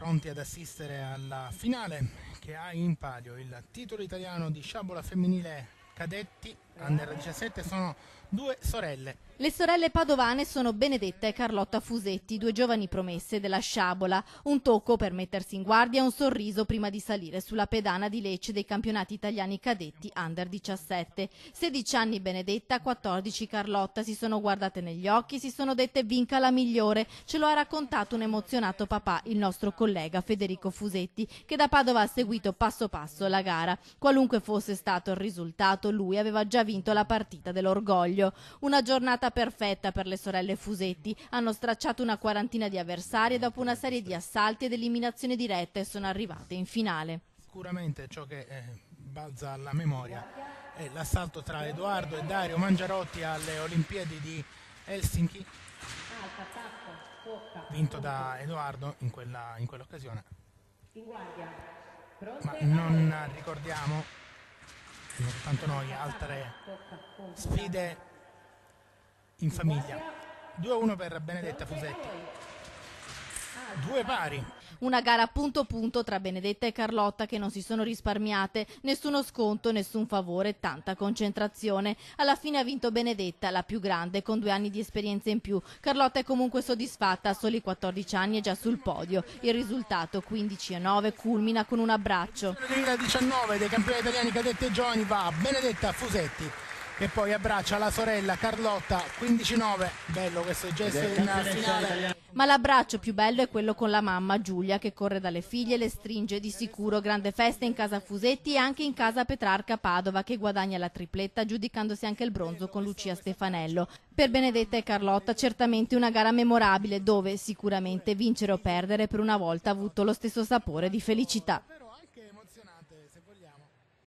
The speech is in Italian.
pronti ad assistere alla finale che ha in palio il titolo italiano di sciabola femminile cadetti Under 17. Sono due sorelle. Le sorelle padovane sono Benedetta e Carlotta Fusetti, due giovani promesse della sciabola. Un tocco per mettersi in guardia e un sorriso prima di salire sulla pedana di Lecce dei campionati italiani cadetti Under 17. 16 anni Benedetta, 14 Carlotta, si sono guardate negli occhi, si sono dette vinca la migliore. Ce lo ha raccontato un emozionato papà, il nostro collega Federico Fusetti, che da Padova ha seguito passo passo la gara. Qualunque fosse stato il risultato, lui aveva già vinto la partita dell'orgoglio. Una giornata perfetta per le sorelle Fusetti. Hanno stracciato una quarantina di avversari e dopo una serie di assalti ed eliminazioni dirette sono arrivate in finale. Sicuramente ciò che balza alla memoria è l'assalto tra Edoardo e Dario Mangiarotti alle Olimpiadi di Helsinki, vinto da Edoardo in quell'occasione. Ma non ricordiamo, tanto noi, altre sfide in famiglia. 2-1 per Benedetta Fusetti. Due pari. Una gara punto punto tra Benedetta e Carlotta che non si sono risparmiate, nessuno sconto, nessun favore, tanta concentrazione. Alla fine ha vinto Benedetta, la più grande, con 2 anni di esperienza in più. Carlotta è comunque soddisfatta, a soli 14 anni è già sul podio. Il risultato 15-9 culmina con un abbraccio. Il 2019 dei campioni italiani cadetti e giovani va a Benedetta Fusetti, che poi abbraccia la sorella Carlotta. 15-9, bello questo gesto in finale. Ma l'abbraccio più bello è quello con la mamma Giulia, che corre dalle figlie e le stringe. Di sicuro grande festa in casa Fusetti e anche in casa Petrarca Padova, che guadagna la tripletta aggiudicandosi anche il bronzo con Lucia Stefanello. Per Benedetta e Carlotta certamente una gara memorabile, dove sicuramente vincere o perdere per una volta ha avuto lo stesso sapore di felicità. Però anche emozionante, se vogliamo.